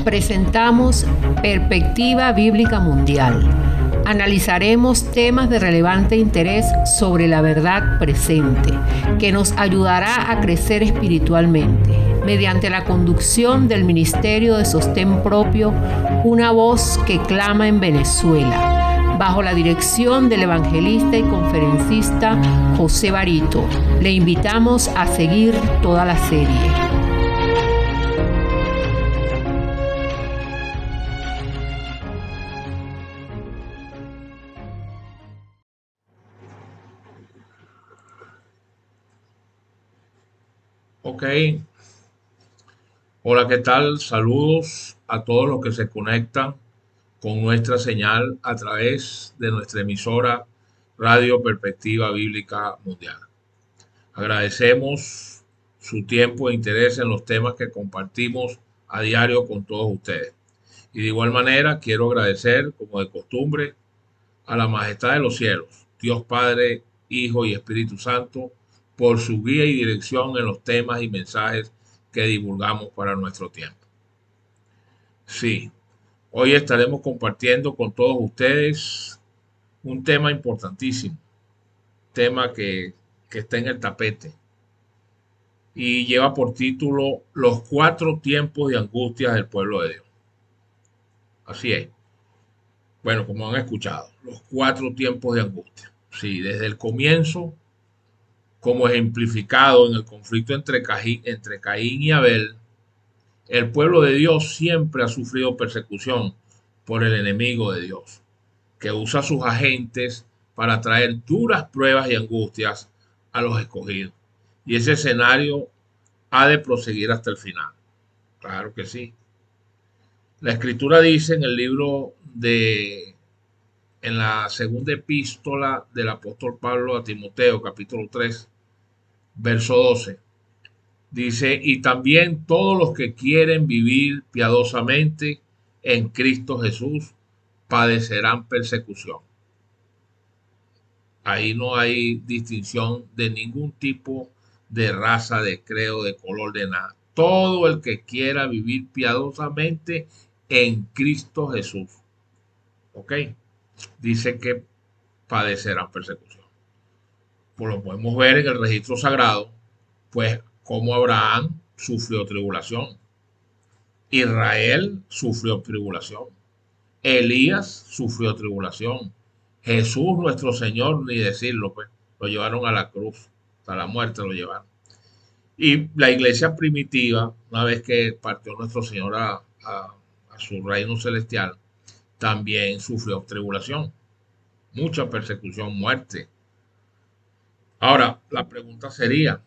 presentamos Perspectiva Bíblica Mundial. Analizaremos temas de relevante interés sobre la verdad presente, que nos ayudará a crecer espiritualmente, mediante la conducción del Ministerio de Sostén Propio, una voz que clama en Venezuela, bajo la dirección del evangelista y conferencista José Barito. Le invitamos a seguir toda la serie. Ok, hola, ¿qué tal? Saludos a todos los que se conectan con nuestra señal a través de nuestra emisora Radio Perspectiva Bíblica Mundial. Agradecemos su tiempo e interés en los temas que compartimos a diario con todos ustedes. Y de igual manera quiero agradecer, como de costumbre, a la majestad de los cielos, Dios Padre, Hijo y Espíritu Santo, por su guía y dirección en los temas y mensajes que divulgamos para nuestro tiempo. Sí, hoy estaremos compartiendo con todos ustedes un tema importantísimo, tema que está en el tapete y lleva por título Los cuatro tiempos de angustias del pueblo de Dios. Así es. Bueno, como han escuchado, los cuatro tiempos de angustia. Sí, desde el comienzo, como ejemplificado en el conflicto entre Caín y Abel, el pueblo de Dios siempre ha sufrido persecución por el enemigo de Dios, que usa sus agentes para traer duras pruebas y angustias a los escogidos. Y ese escenario ha de proseguir hasta el final. Claro que sí. La escritura dice en el en la segunda epístola del apóstol Pablo a Timoteo, capítulo 3, verso 12. Dice, y también todos los que quieren vivir piadosamente en Cristo Jesús padecerán persecución. Ahí no hay distinción de ningún tipo de raza, de credo, de color, de nada. Todo el que quiera vivir piadosamente en Cristo Jesús, ¿ok? Dice que padecerán persecución. Pues lo podemos ver en el registro sagrado, pues como Abraham sufrió tribulación, Israel sufrió tribulación, Elías sufrió tribulación, Jesús nuestro Señor, ni decirlo, pues lo llevaron a la cruz, hasta la muerte lo llevaron. Y la iglesia primitiva, una vez que partió nuestro Señor a su reino celestial, también sufrió tribulación, mucha persecución, muerte. Ahora, la pregunta sería,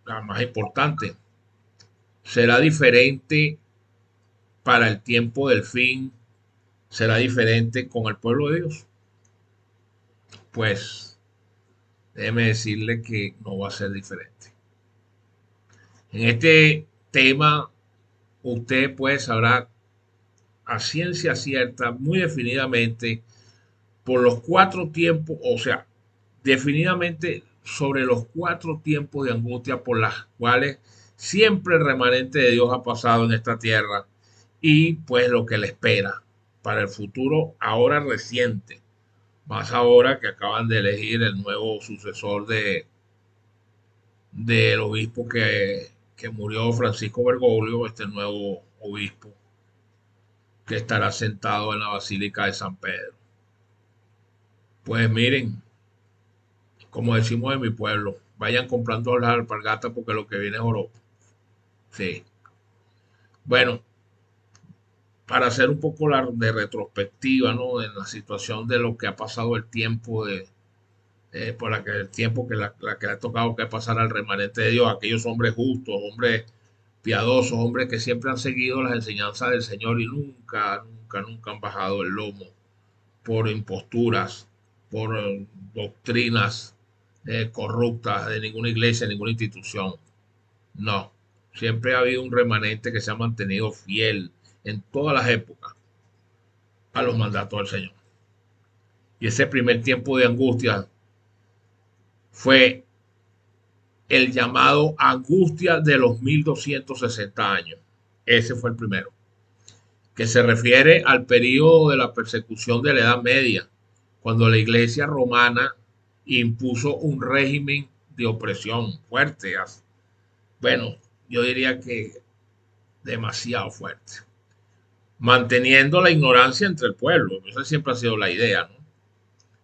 la más importante, ¿será diferente para el tiempo del fin? ¿Será diferente con el pueblo de Dios? Pues déjeme decirle que no va a ser diferente. En este tema, usted pues sabrá a ciencia cierta, muy definidamente, por los cuatro tiempos, o sea, definidamente sobre los cuatro tiempos de angustia por las cuales siempre el remanente de Dios ha pasado en esta tierra y pues lo que le espera para el futuro ahora reciente, más ahora que acaban de elegir el nuevo sucesor del obispo que murió, Francisco Bergoglio, este nuevo obispo que estará sentado en la Basílica de San Pedro. Pues miren, como decimos en mi pueblo, vayan comprando las alpargatas porque lo que viene es oropo. Sí. Bueno, para hacer un poco de retrospectiva, ¿no? En la situación de lo que ha pasado el tiempo por el tiempo la que ha tocado que pasar al remanente de Dios, aquellos hombres justos, hombres piadosos, hombres que siempre han seguido las enseñanzas del Señor y nunca han bajado el lomo por imposturas, por doctrinas corruptas de ninguna iglesia, ninguna institución. No, siempre ha habido un remanente que se ha mantenido fiel en todas las épocas a los mandatos del Señor. Y ese primer tiempo de angustia fue el llamado angustia de los 1260 años. Ese fue el primero. que se refiere al periodo de la persecución de la Edad Media, cuando la Iglesia romana impuso un régimen de opresión fuerte. Bueno, yo diría que demasiado fuerte, manteniendo la ignorancia entre el pueblo. Esa siempre ha sido la idea, ¿no?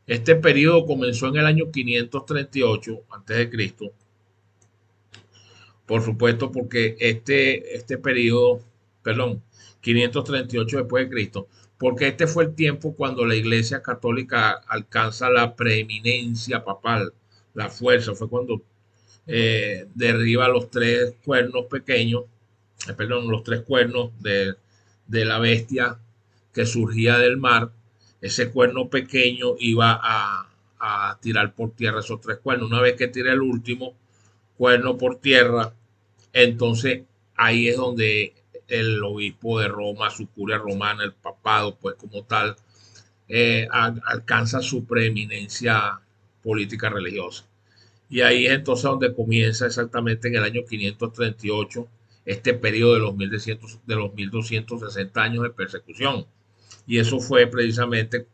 Este periodo comenzó en el año 538 a.C., por supuesto, porque este periodo, perdón, 538 después de Cristo, porque este fue el tiempo cuando la Iglesia Católica alcanza la preeminencia papal, la fuerza, fue cuando derriba los tres cuernos pequeños, perdón, los tres cuernos de la bestia que surgía del mar. Ese cuerno pequeño iba a tirar por tierra esos tres cuernos. Una vez que tira el último cuerno por tierra, entonces ahí es donde el obispo de Roma, su curia romana, el papado, pues como tal, alcanza su preeminencia política religiosa. Y ahí es entonces donde comienza exactamente en el año 538 este periodo de los 1260 años de persecución. Y eso fue precisamente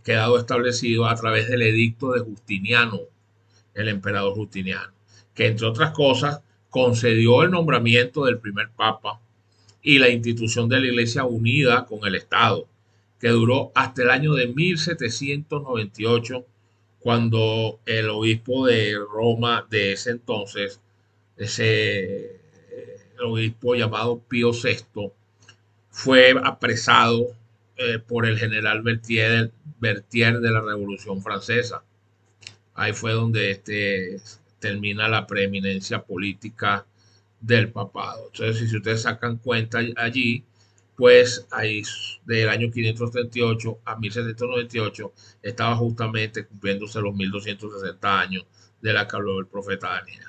quedado establecido a través del edicto de Justiniano, el emperador Justiniano, que entre otras cosas concedió el nombramiento del primer papa y la institución de la Iglesia unida con el Estado, que duró hasta el año de 1798, cuando el obispo de Roma de ese entonces, el obispo llamado Pío VI, fue apresado por el general Berthier de la Revolución Francesa. Ahí fue donde termina la preeminencia política del papado. Entonces, si ustedes sacan cuenta allí, pues ahí del año 538 a 1798 estaba justamente cumpliéndose los 1260 años de la que habló el profeta Daniel.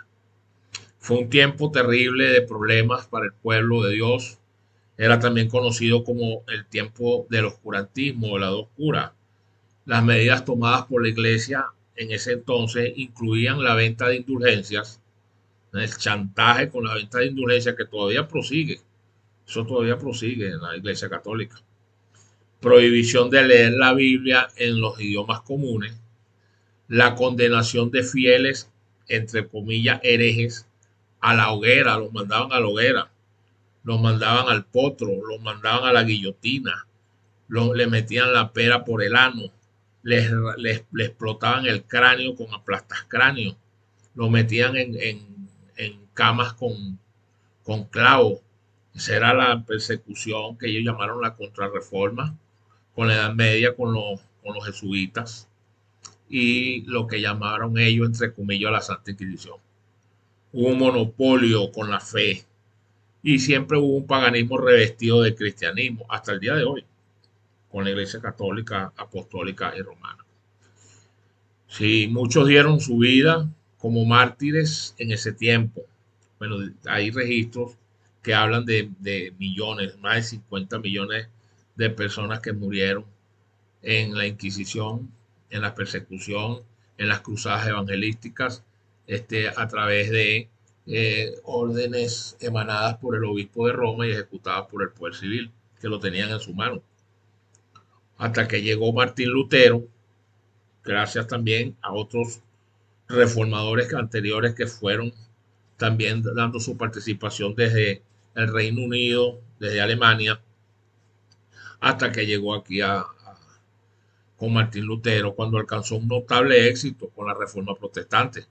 Fue un tiempo terrible de problemas para el pueblo de Dios. Era también conocido como el tiempo del oscurantismo, la edad oscura. Las medidas tomadas por la iglesia en ese entonces incluían la venta de indulgencias, el chantaje con la venta de indulgencias, que todavía prosigue. Eso todavía prosigue en la Iglesia Católica. Prohibición de leer la Biblia en los idiomas comunes. La condenación de fieles, entre comillas, herejes, a la hoguera. Los mandaban a la hoguera. Los mandaban al potro. Los mandaban a la guillotina. Le metían la pera por el ano. Les explotaban el cráneo con aplastascráneos. Lo metían en camas con clavos. Esa era la persecución que ellos llamaron la contrarreforma, con la Edad Media, con los jesuitas, y lo que llamaron ellos, entre comillas, la Santa Inquisición. Hubo un monopolio con la fe y siempre hubo un paganismo revestido de cristianismo, hasta el día de hoy, con la Iglesia Católica, Apostólica y Romana. Sí, muchos dieron su vida como mártires en ese tiempo. Bueno, hay registros que hablan de millones, más de 50 millones de personas que murieron en la Inquisición, en la persecución, en las cruzadas evangelísticas, a través de órdenes emanadas por el obispo de Roma y ejecutadas por el poder civil, que lo tenían en su mano. Hasta que llegó Martín Lutero, gracias también a otros reformadores anteriores que fueron también dando su participación desde el Reino Unido, desde Alemania, hasta que llegó aquí con Martín Lutero, cuando alcanzó un notable éxito con la Reforma Protestante.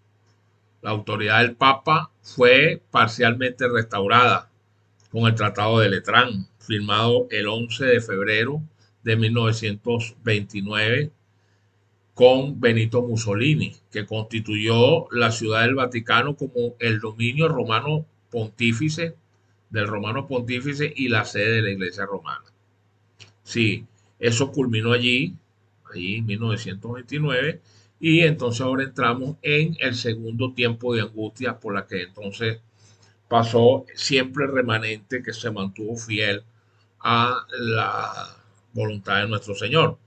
La autoridad del Papa fue parcialmente restaurada con el Tratado de Letrán, firmado el 11 de febrero de 1929 con Benito Mussolini, que constituyó la Ciudad del Vaticano como el dominio romano pontífice, del romano pontífice, y la sede de la Iglesia romana. Sí, eso culminó allí en 1929, y entonces ahora entramos en el segundo tiempo de angustia por la que entonces pasó siempre el remanente que se mantuvo fiel a la voluntad de nuestro Señor.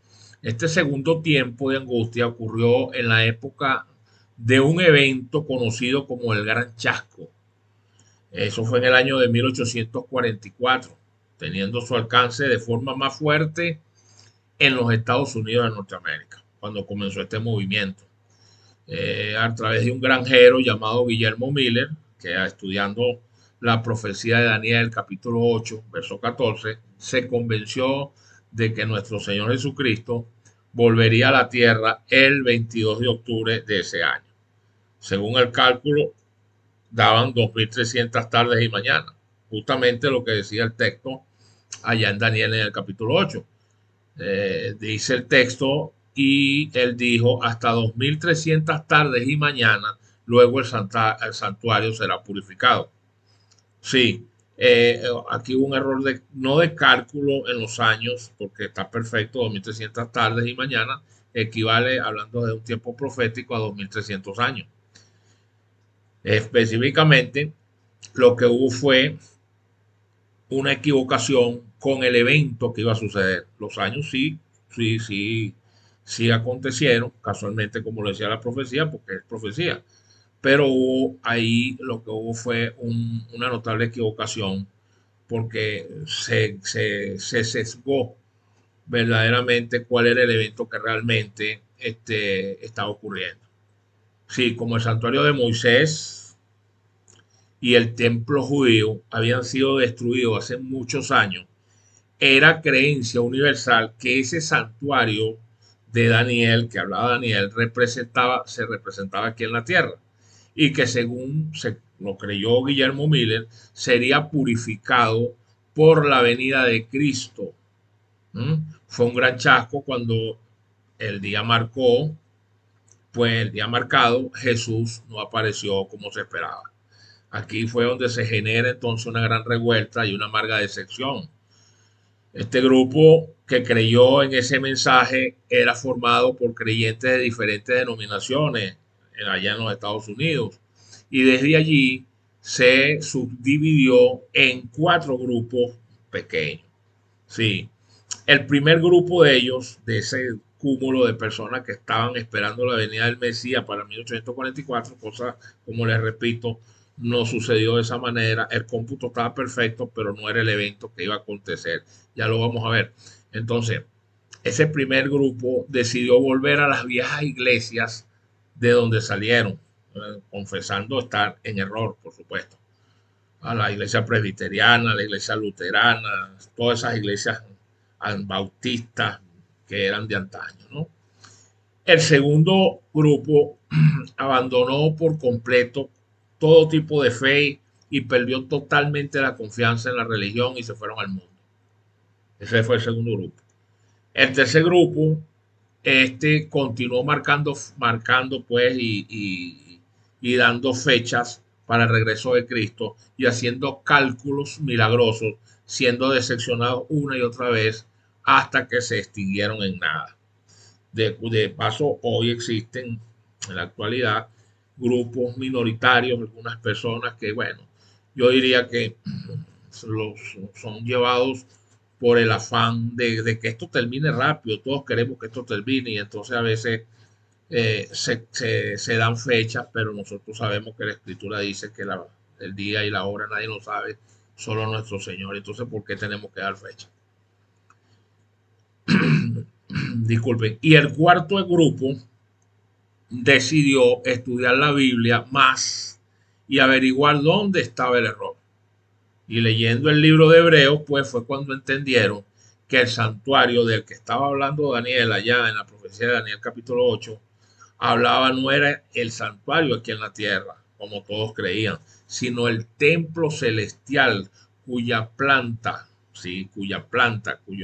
Este segundo tiempo de angustia ocurrió en la época de un evento conocido como el Gran Chasco. Eso fue en el año de 1844. teniendo su alcance de forma más fuerte en los Estados Unidos de Norteamérica, cuando comenzó este movimiento. A través de un granjero llamado Guillermo Miller, que estudiando la profecía de Daniel, capítulo 8, verso 14, se convenció de que nuestro Señor Jesucristo volvería a la tierra el 22 de octubre de ese año. Según el cálculo, daban 2300 tardes y mañanas, justamente lo que decía el texto allá en Daniel en el capítulo 8. Dice el texto, y él dijo, hasta 2300 tardes y mañanas, luego el santuario será purificado. Sí, aquí hubo un error no de cálculo en los años, porque está perfecto, 2300 tardes y mañanas equivale, hablando de un tiempo profético, a 2300 años. Específicamente, lo que hubo fue una equivocación con el evento que iba a suceder. Los años sí acontecieron, casualmente como lo decía la profecía, porque es profecía, pero ahí lo que hubo fue una notable equivocación porque se sesgó verdaderamente cuál era el evento que realmente estaba ocurriendo. Sí, como el santuario de Moisés y el templo judío habían sido destruidos hace muchos años, era creencia universal que ese santuario de Daniel, que hablaba Daniel, se representaba aquí en la tierra y que según lo creyó Guillermo Miller, sería purificado por la venida de Cristo. ¿Mm? Fue un gran chasco cuando el día marcó, pues el día marcado, Jesús no apareció como se esperaba. Aquí fue donde se genera entonces una gran revuelta y una amarga decepción. Este grupo que creyó en ese mensaje era formado por creyentes de diferentes denominaciones allá en los Estados Unidos. Y desde allí se subdividió en 4 grupos pequeños. Sí, el primer grupo de ellos, de ese cúmulo de personas que estaban esperando la venida del Mesías para 1844, cosa, como les repito, no sucedió de esa manera. El cómputo estaba perfecto, pero no era el evento que iba a acontecer. Ya lo vamos a ver. Entonces, ese primer grupo decidió volver a las viejas iglesias de donde salieron, confesando estar en error, por supuesto. A la iglesia presbiteriana, a la iglesia luterana, todas esas iglesias bautistas que eran de antaño, ¿no? El segundo grupo abandonó por completo todo tipo de fe y perdió totalmente la confianza en la religión y se fueron al mundo. Ese fue el segundo grupo. El tercer grupo, continuó marcando pues y dando fechas para el regreso de Cristo y haciendo cálculos milagrosos, siendo decepcionados una y otra vez hasta que se extinguieron en nada. De paso, hoy existen en la actualidad grupos minoritarios, algunas personas que, bueno, yo diría que son llevados por el afán de que esto termine rápido. Todos queremos que esto termine y entonces a veces se dan fechas, pero nosotros sabemos que la escritura dice que el día y la hora nadie lo sabe, solo nuestro Señor. Entonces, ¿por qué tenemos que dar fecha? Disculpen. Y el cuarto grupo decidió estudiar la Biblia más y averiguar dónde estaba el error. Y leyendo el libro de Hebreos, pues fue cuando entendieron que el santuario del que estaba hablando Daniel allá en la profecía de Daniel capítulo 8, hablaba no era el santuario aquí en la tierra, como todos creían, sino el templo celestial cuya planta, ¿sí? cuya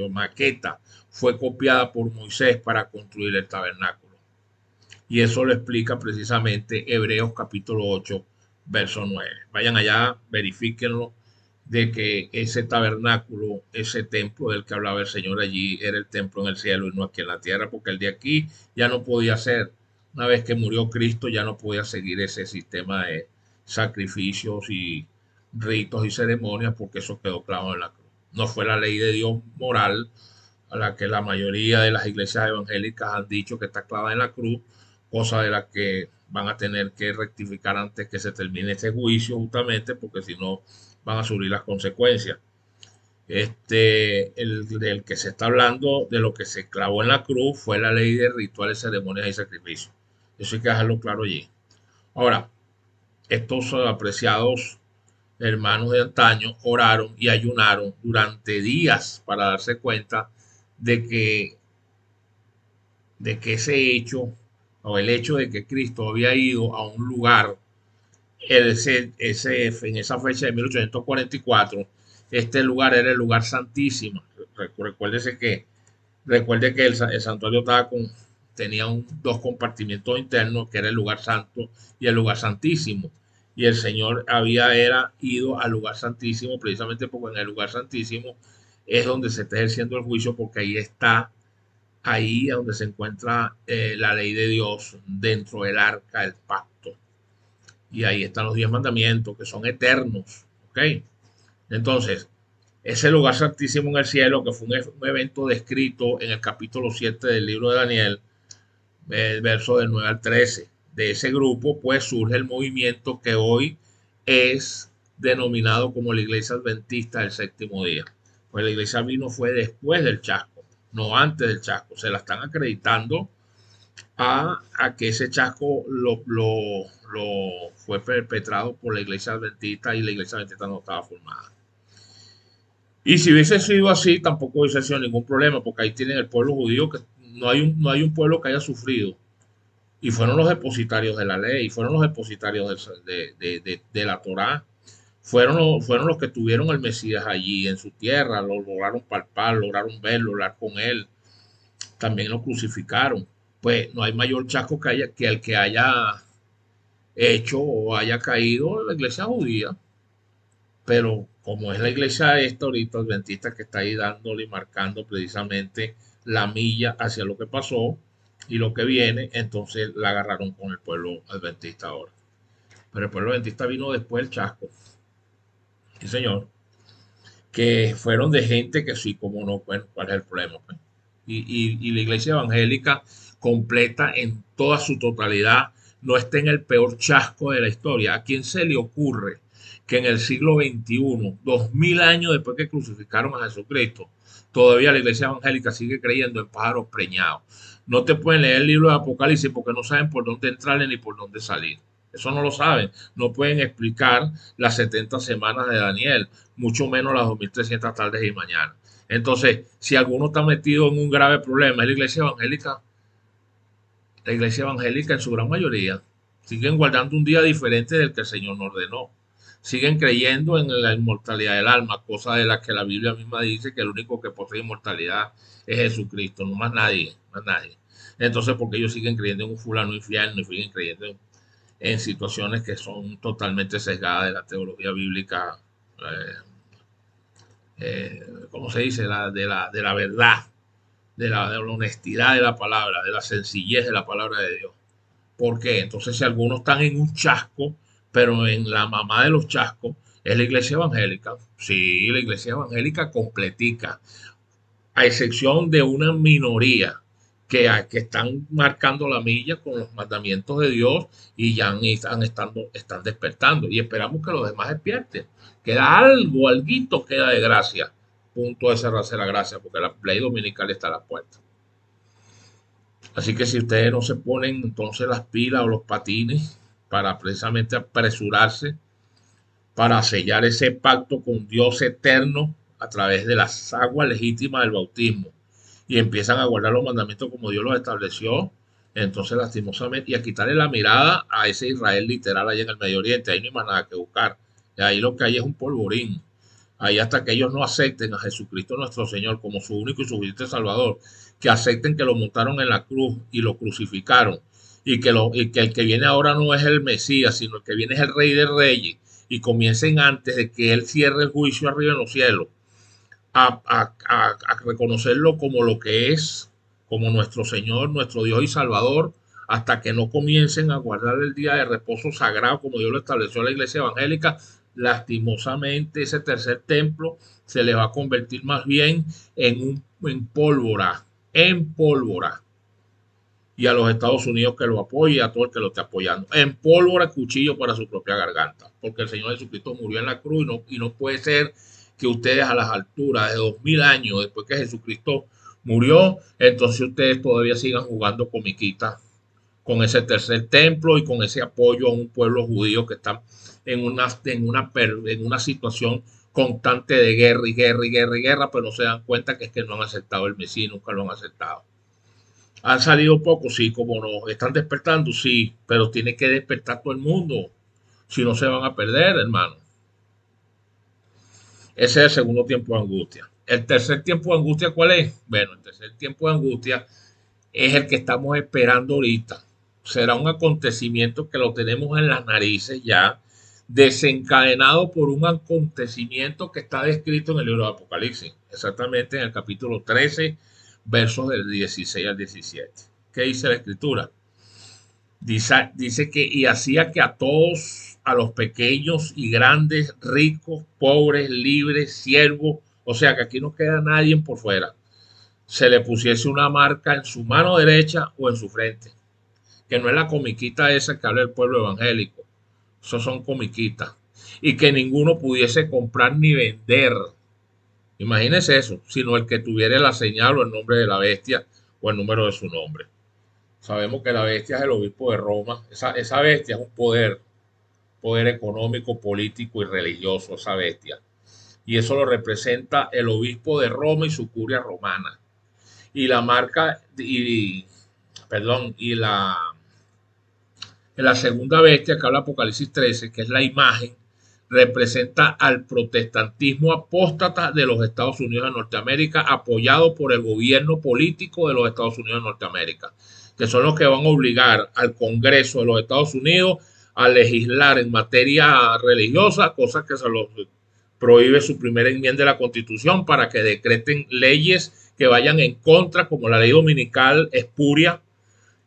maqueta fue copiada por Moisés para construir el tabernáculo. Y eso lo explica precisamente Hebreos capítulo 8, verso 9. Vayan allá, verifíquenlo, de que ese tabernáculo, ese templo del que hablaba el Señor allí, era el templo en el cielo y no aquí en la tierra, porque el de aquí ya no podía ser. Una vez que murió Cristo, ya no podía seguir ese sistema de sacrificios y ritos y ceremonias, porque eso quedó clavado en la cruz. No fue la ley de Dios moral, a la que la mayoría de las iglesias evangélicas han dicho que está clavada en la cruz, cosa de la que van a tener que rectificar antes que se termine este juicio, justamente porque si no van a subir las consecuencias. El del que se está hablando, de lo que se clavó en la cruz, fue la ley de rituales, ceremonias y sacrificios. Eso hay que dejarlo claro allí. Ahora, estos apreciados hermanos de antaño oraron y ayunaron durante días para darse cuenta de que, de que ese hecho, o el hecho de que Cristo había ido a un lugar en esa fecha de 1844, este lugar era el lugar santísimo. Recuérdese que, recuerde que el santuario tenía dos compartimientos internos, que era el lugar santo y el lugar santísimo. Y el Señor era ido al lugar santísimo, precisamente porque en el lugar santísimo es donde se está ejerciendo el juicio, porque ahí es donde se encuentra la ley de Dios dentro del arca del pacto. Y ahí están los 10 mandamientos que son eternos. ¿Ok? Entonces, ese lugar santísimo en el cielo, que fue un evento descrito en el capítulo 7 del libro de Daniel, el verso del 9 al 13. De ese grupo, pues surge el movimiento que hoy es denominado como la Iglesia Adventista del Séptimo Día. Pues la iglesia vino fue después del chasco, no antes del chasco. Se la están acreditando a que ese chasco lo fue perpetrado por la iglesia adventista, y la iglesia adventista no estaba formada. Y si hubiese sido así, tampoco hubiese sido ningún problema, porque ahí tienen el pueblo judío, que no hay un pueblo que haya sufrido. Y fueron los depositarios de la ley, fueron los depositarios de la Torá, fueron los que tuvieron el Mesías allí en su tierra, lo lograron palpar, lograron verlo, hablar con él, también lo crucificaron. Pues no hay mayor chasco que el que haya hecho o haya caído la iglesia judía. Pero como es la iglesia esta ahorita adventista, que está ahí dándole y marcando precisamente la milla hacia lo que pasó y lo que viene, entonces la agarraron con el pueblo adventista ahora. Pero el pueblo adventista vino después del chasco. Sí, señor. Que fueron de gente que sí, como no, bueno, ¿cuál es el problema? Pues? Y la iglesia evangélica completa en toda su totalidad no está en el peor chasco de la historia. ¿A quién se le ocurre que en el siglo XXI, 2000 años después que crucificaron a Jesucristo, todavía la iglesia evangélica sigue creyendo en pájaros preñados? No te pueden leer el libro de Apocalipsis porque no saben por dónde entrarle ni por dónde salir. Eso no lo saben. No pueden explicar las 70 semanas de Daniel, mucho menos las 2300 tardes y mañanas. Entonces, si alguno está metido en un grave problema, es la iglesia evangélica en su gran mayoría, siguen guardando un día diferente del que el Señor nos ordenó. Siguen creyendo en la inmortalidad del alma, cosa de la que la Biblia misma dice que el único que posee inmortalidad es Jesucristo, no más nadie, más nadie. Entonces, porque ellos siguen creyendo en un fulano infierno y siguen creyendo en situaciones que son totalmente sesgadas de la teología bíblica, ¿cómo se dice? De la verdad, de la honestidad de la palabra, de la sencillez de la palabra de Dios. ¿Por qué? Entonces, si algunos están en un chasco, pero en la mamá de los chascos es la iglesia evangélica, sí, la iglesia evangélica completica, a excepción de una minoría que están marcando la milla con los mandamientos de Dios y ya están despertando. Y esperamos que los demás despierten. Queda algo, alguito queda de gracia. Punto de cerrarse la gracia, porque la ley dominical está a la puerta. Así que si ustedes no se ponen entonces las pilas o los patines para precisamente apresurarse para sellar ese pacto con Dios eterno a través de las aguas legítimas del bautismo, y empiezan a guardar los mandamientos como Dios los estableció, entonces lastimosamente, y a quitarle la mirada a ese Israel literal allá en el Medio Oriente, ahí no hay más nada que buscar. Y ahí lo que hay es un polvorín. Ahí, hasta que ellos no acepten a Jesucristo nuestro Señor como su único y suficiente Salvador, que acepten que lo montaron en la cruz y lo crucificaron, y que el que viene ahora no es el Mesías, sino el que viene es el Rey de Reyes, y comiencen antes de que Él cierre el juicio arriba en los cielos, a reconocerlo como lo que es, como nuestro Señor, nuestro Dios y Salvador, hasta que no comiencen a guardar el día de reposo sagrado como Dios lo estableció en la iglesia evangélica. Lastimosamente ese tercer templo se le va a convertir más bien en pólvora, en pólvora. Y a los Estados Unidos que lo apoye, a todo el que lo esté apoyando, en pólvora, cuchillo para su propia garganta, porque el Señor Jesucristo murió en la cruz, y no puede ser que ustedes a las alturas de 2000 años después que Jesucristo murió, entonces ustedes todavía sigan jugando comiquitas con ese tercer templo y con ese apoyo a un pueblo judío que está en una situación constante de guerra y guerra y guerra y guerra, pero no se dan cuenta que es que no han aceptado el Mesías, nunca lo han aceptado. Han salido pocos, sí, como no. Están despertando, sí, pero tiene que despertar todo el mundo. Si no, se van a perder, hermano. Ese es el segundo tiempo de angustia. El tercer tiempo de angustia, ¿cuál es? Bueno, el tercer tiempo de angustia es el que estamos esperando ahorita. Será un acontecimiento que lo tenemos en las narices ya, desencadenado por un acontecimiento que está descrito en el libro de Apocalipsis, exactamente en el capítulo 13, versos del 16 al 17. ¿Qué dice la escritura? Dice que y hacía que a todos, a los pequeños y grandes, ricos, pobres, libres, siervos, o sea que aquí no queda nadie por fuera, se le pusiese una marca en su mano derecha o en su frente, que no es la comiquita esa que habla el pueblo evangélico, esos son comiquitas, y que ninguno pudiese comprar ni vender, imagínese eso, sino el que tuviera la señal o el nombre de la bestia o el número de su nombre. Sabemos que la bestia es el obispo de Roma, esa bestia es un poder económico, político y religioso, esa bestia. Y eso lo representa el obispo de Roma y su curia romana. Y la marca, perdón, en la segunda bestia que habla Apocalipsis 13, que es la imagen, representa al protestantismo apóstata de los Estados Unidos de Norteamérica, apoyado por el gobierno político de los Estados Unidos de Norteamérica, que son los que van a obligar al Congreso de los Estados Unidos a legislar en materia religiosa, cosas que se los prohíbe su primera enmienda de la Constitución, para que decreten leyes que vayan en contra, como la ley dominical espuria,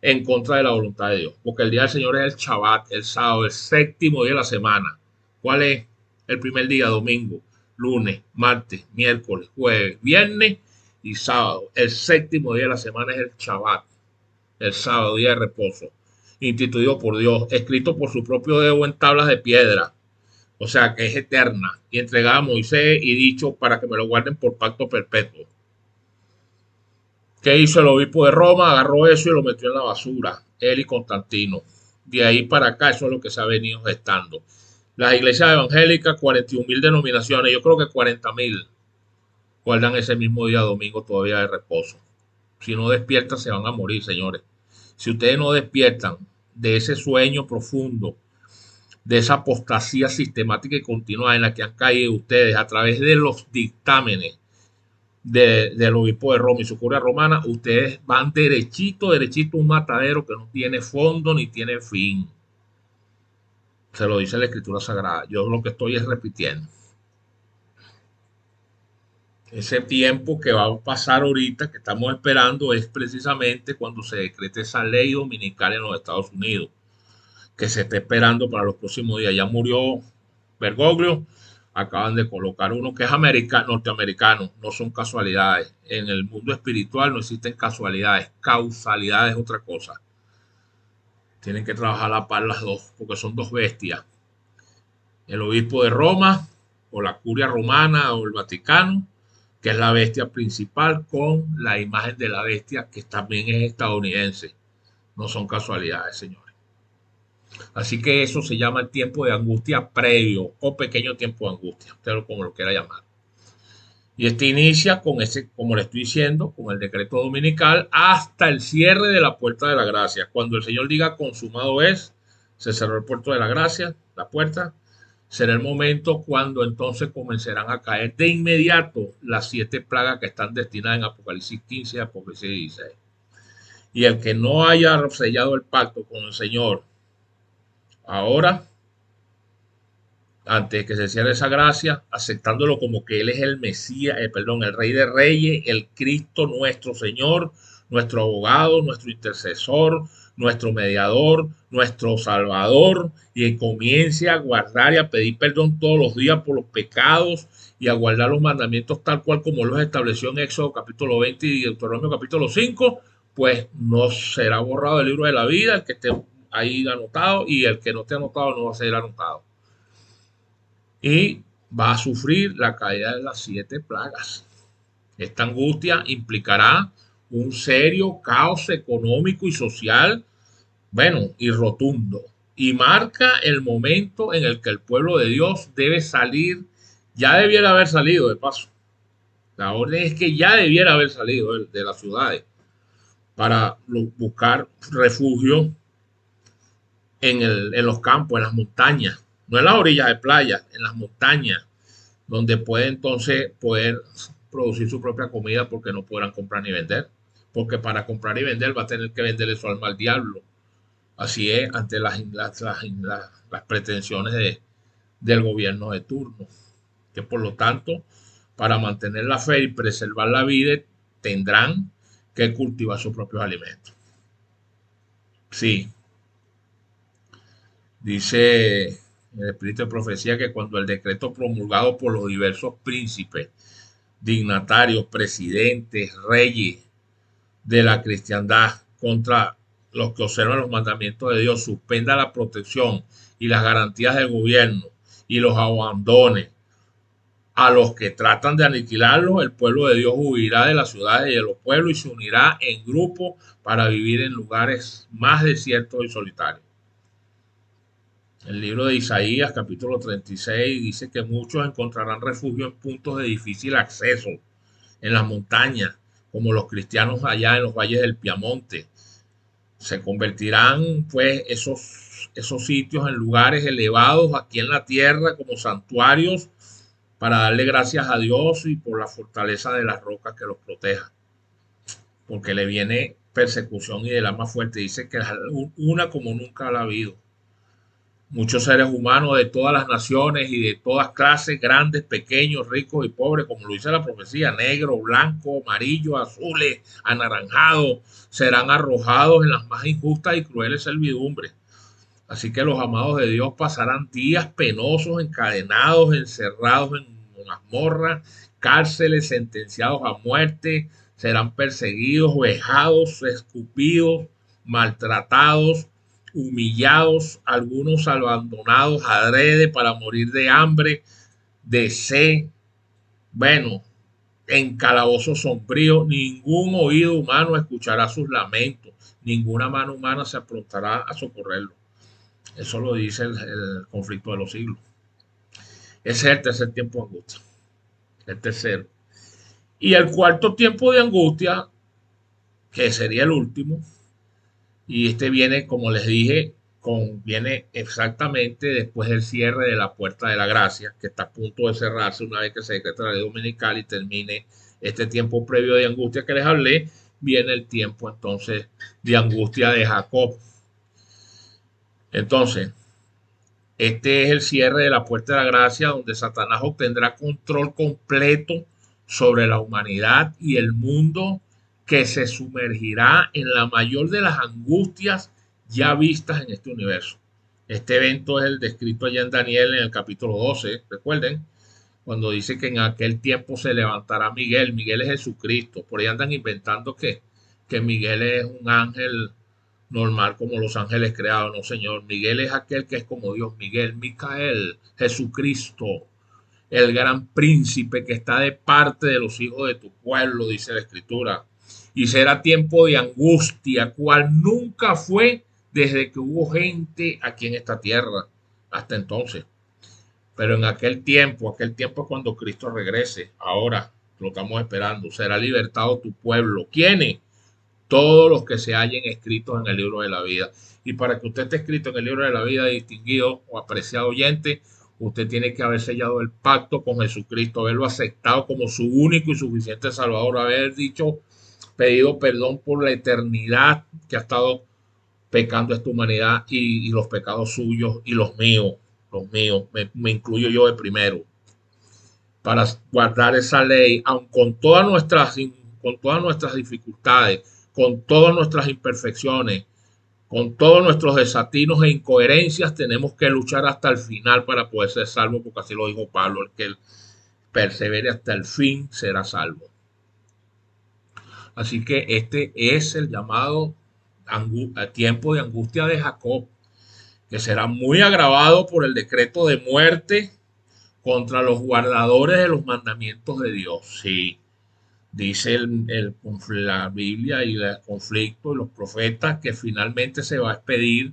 en contra de la voluntad de Dios. Porque el día del Señor es el Shabbat, el sábado, el séptimo día de la semana. ¿Cuál es? El primer día, domingo, lunes, martes, miércoles, jueves, viernes y sábado. El séptimo día de la semana es el Shabbat, el sábado, día de reposo, instituido por Dios, escrito por su propio dedo en tablas de piedra, o sea que es eterna, y entregada a Moisés y dicho para que me lo guarden por pacto perpetuo. ¿Qué hizo el obispo de Roma? Agarró eso y lo metió en la basura, él y Constantino. De ahí para acá, eso es lo que se ha venido gestando. Las iglesias evangélicas, 41.000 denominaciones, yo creo que 40.000 guardan ese mismo día domingo todavía de reposo. Si no despiertan, se van a morir, señores. Si ustedes no despiertan de ese sueño profundo, de esa apostasía sistemática y continua en la que han caído ustedes a través de los dictámenes del obispo de Roma y su curia romana, ustedes van derechito, derechito, un matadero que no tiene fondo ni tiene fin. Se lo dice la Escritura Sagrada. Yo lo que estoy es repitiendo. Ese tiempo que va a pasar ahorita, que estamos esperando, es precisamente cuando se decrete esa ley dominical en los Estados Unidos, que se está esperando para los próximos días. Ya murió Bergoglio, acaban de colocar uno que es norteamericano, no son casualidades. En el mundo espiritual no existen casualidades, causalidad es otra cosa. Tienen que trabajar a la par las dos, porque son dos bestias. El obispo de Roma, o la curia romana, o el Vaticano, que es la bestia principal, con la imagen de la bestia, que también es estadounidense. No son casualidades, señores. Así que eso se llama el tiempo de angustia previo o pequeño tiempo de angustia, usted como lo quiera llamar. Y este inicia con ese, como le estoy diciendo, con el decreto dominical hasta el cierre de la puerta de la gracia. Cuando el Señor diga consumado es, se cerró el puerto de la gracia, la puerta, será el momento cuando entonces comenzarán a caer de inmediato las 7 plagas que están destinadas en Apocalipsis 15 y Apocalipsis 16. Y el que no haya sellado el pacto con el Señor ahora, antes de que se cierre esa gracia, aceptándolo como que Él es el Mesías, el Rey de Reyes, el Cristo nuestro Señor, nuestro abogado, nuestro intercesor, nuestro mediador, nuestro Salvador, y comience a guardar y a pedir perdón todos los días por los pecados y a guardar los mandamientos tal cual como los estableció en Éxodo capítulo 20 y Deuteronomio capítulo 5, pues no será borrado del libro de la vida el que esté ahí anotado, y el que no esté anotado no va a ser anotado. Y va a sufrir la caída de las 7 plagas. Esta angustia implicará un serio caos económico y social, bueno, y rotundo, y marca el momento en el que el pueblo de Dios debe salir, ya debiera haber salido de paso. La orden es que ya debiera haber salido de las ciudades para buscar refugio en los campos, en las montañas, no en las orillas de playa, en las montañas, donde puede entonces poder producir su propia comida porque no podrán comprar ni vender. Porque para comprar y vender va a tener que venderle su alma al diablo. Así es ante las pretensiones del gobierno de turno. Que por lo tanto, para mantener la fe y preservar la vida, tendrán que cultivar sus propios alimentos. Sí, dice el espíritu de profecía que cuando el decreto promulgado por los diversos príncipes, dignatarios, presidentes, reyes de la cristiandad contra los que observan los mandamientos de Dios suspenda la protección y las garantías del gobierno y los abandone a los que tratan de aniquilarlos, el pueblo de Dios huirá de las ciudades y de los pueblos y se unirá en grupo para vivir en lugares más desiertos y solitarios. El libro de Isaías, capítulo 36, dice que muchos encontrarán refugio en puntos de difícil acceso, en las montañas, como los cristianos allá en los valles del Piamonte. Se convertirán, pues, esos sitios en lugares elevados aquí en la tierra como santuarios para darle gracias a Dios y por la fortaleza de las rocas que los proteja. Porque le viene persecución y de la más fuerte. Dice que una como nunca la ha habido. Muchos seres humanos de todas las naciones y de todas clases, grandes, pequeños, ricos y pobres, como lo dice la profecía, negro, blanco, amarillo, azules, anaranjados, serán arrojados en las más injustas y crueles servidumbres. Así que los amados de Dios pasarán días penosos, encadenados, encerrados en mazmorras, cárceles, sentenciados a muerte, serán perseguidos, vejados, escupidos, maltratados, humillados, algunos abandonados adrede para morir de hambre, de sed, bueno, en calabozos sombríos, ningún oído humano escuchará sus lamentos, ninguna mano humana se aprontará a socorrerlo. Eso lo dice el conflicto de los siglos. Ese es el tercer tiempo de angustia. El tercero. Y el cuarto tiempo de angustia, que sería el último, y este viene, como les dije, viene exactamente después del cierre de la puerta de la gracia, que está a punto de cerrarse una vez que se decreta la ley dominical y termine este tiempo previo de angustia que les hablé, viene el tiempo entonces de angustia de Jacob. Entonces, este es el cierre de la puerta de la gracia donde Satanás obtendrá control completo sobre la humanidad y el mundo que se sumergirá en la mayor de las angustias ya vistas en este universo. Este evento es el descrito allá en Daniel en el capítulo 12, recuerden, cuando dice que en aquel tiempo se levantará Miguel. Miguel es Jesucristo. Por ahí andan inventando que Miguel es un ángel normal como los ángeles creados. No, señor. Miguel es aquel que es como Dios. Miguel, Micael, Jesucristo, el gran príncipe que está de parte de los hijos de tu pueblo, dice la Escritura. Y será tiempo de angustia, cual nunca fue desde que hubo gente aquí en esta tierra hasta entonces. Pero en aquel tiempo cuando Cristo regrese, ahora lo estamos esperando, será libertado tu pueblo. ¿Quiénes? Todos los que se hallen escritos en el libro de la vida. Y para que usted esté escrito en el libro de la vida, distinguido o apreciado oyente, usted tiene que haber sellado el pacto con Jesucristo, haberlo aceptado como su único y suficiente Salvador, haber dicho, pedido perdón por la eternidad que ha estado pecando esta humanidad y los pecados suyos y los míos, me incluyo yo de primero, para guardar esa ley, aun con todas nuestras dificultades, con todas nuestras imperfecciones, con todos nuestros desatinos e incoherencias, tenemos que luchar hasta el final para poder ser salvos, porque así lo dijo Pablo, el que persevere hasta el fin será salvo. Así que este es el llamado tiempo de angustia de Jacob, que será muy agravado por el decreto de muerte contra los guardadores de los mandamientos de Dios. Sí, dice la Biblia y el conflicto y los profetas que finalmente se va a expedir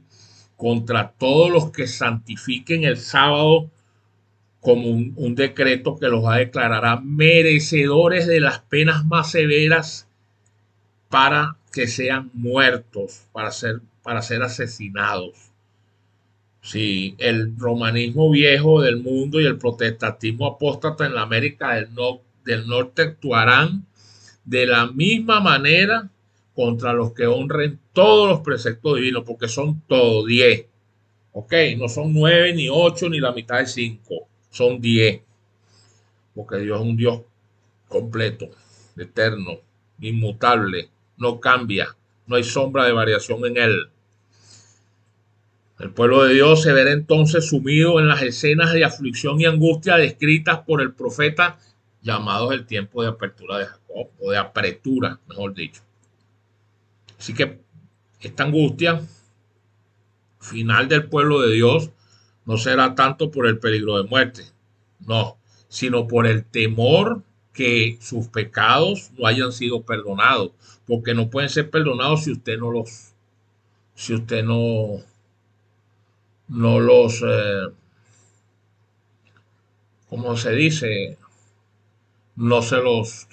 contra todos los que santifiquen el sábado como un decreto que los declarará merecedores de las penas más severas para que sean muertos, para ser asesinados. Sí, el romanismo viejo del mundo y el protestantismo apóstata en la América del Norte actuarán de la misma manera contra los que honren todos los preceptos divinos, porque son todos 10. Ok, no son 9 ni 8 ni la mitad de 5, son 10. Porque Dios es un Dios completo, eterno, inmutable, no cambia, no hay sombra de variación en él. El pueblo de Dios se verá entonces sumido en las escenas de aflicción y angustia descritas por el profeta, llamados el tiempo de apertura de Jacob, o de apretura, mejor dicho. Así que esta angustia final del pueblo de Dios no será tanto por el peligro de muerte, no, sino por el temor que sus pecados no hayan sido perdonados, porque no pueden ser perdonados si usted no los, ¿cómo se dice? No se los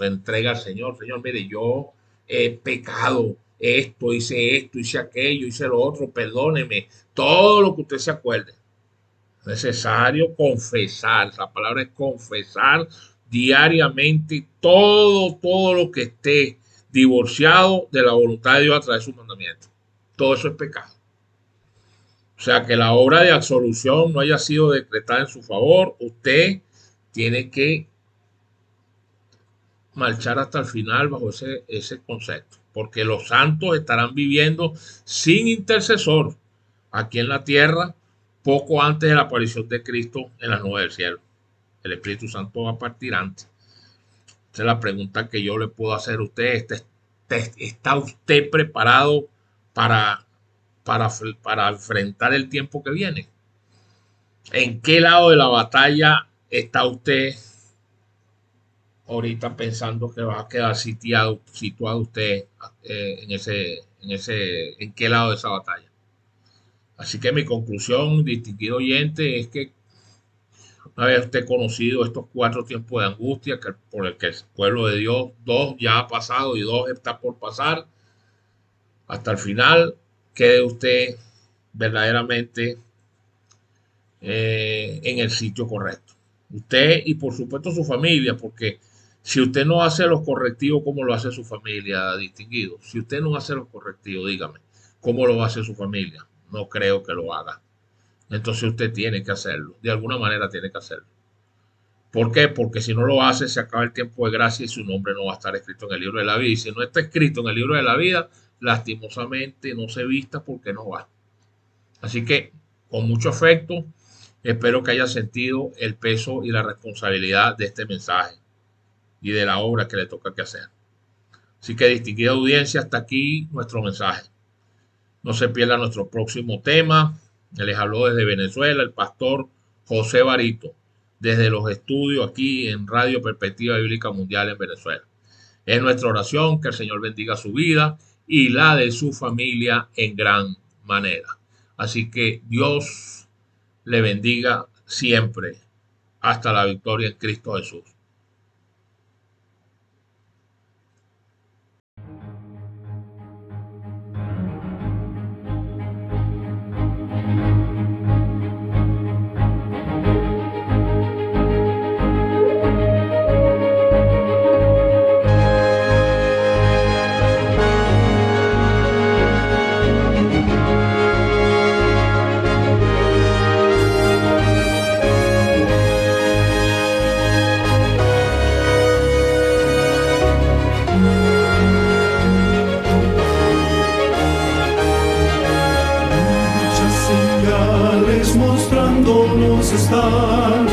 entrega al Señor. Señor, mire, yo he pecado, hice aquello, hice lo otro, perdóneme, todo lo que usted se acuerde. Es necesario confesar, la palabra es confesar diariamente todo lo que esté divorciado de la voluntad de Dios a través de sus mandamientos. Todo eso es pecado. O sea, que la obra de absolución no haya sido decretada en su favor, usted tiene que marchar hasta el final bajo ese concepto, porque los santos estarán viviendo sin intercesor aquí en la tierra poco antes de la aparición de Cristo en las nubes del cielo. El Espíritu Santo va a partir antes. Esa es la pregunta que yo le puedo hacer a usted. ¿Está usted preparado para enfrentar el tiempo que viene? ¿En qué lado de la batalla está usted ahorita pensando que va a quedar situado usted en qué lado de esa batalla? Así que mi conclusión, distinguido oyente, es que una vez usted conocido estos 4 tiempos de angustia por el que el pueblo de Dios, 2 ya ha pasado y 2 está por pasar, hasta el final quede usted verdaderamente en el sitio correcto. Usted y por supuesto su familia, porque si usted no hace los correctivos como lo hace su familia, distinguido, si usted no hace los correctivos, dígame, ¿cómo lo hace su familia? No creo que lo haga. Entonces usted tiene que hacerlo, de alguna manera tiene que hacerlo. ¿Por qué? Porque si no lo hace, se acaba el tiempo de gracia y su nombre no va a estar escrito en el libro de la vida. Y si no está escrito en el libro de la vida, lastimosamente no se vista porque no va. Así que, con mucho afecto, espero que haya sentido el peso y la responsabilidad de este mensaje y de la obra que le toca que hacer. Así que, distinguida audiencia, hasta aquí nuestro mensaje. No se pierda nuestro próximo tema. Les habló desde Venezuela el pastor José Barito, desde los estudios aquí en Radio Perspectiva Bíblica Mundial en Venezuela. Es nuestra oración que el Señor bendiga su vida y la de su familia en gran manera. Así que Dios le bendiga siempre hasta la victoria en Cristo Jesús. Mostrándonos están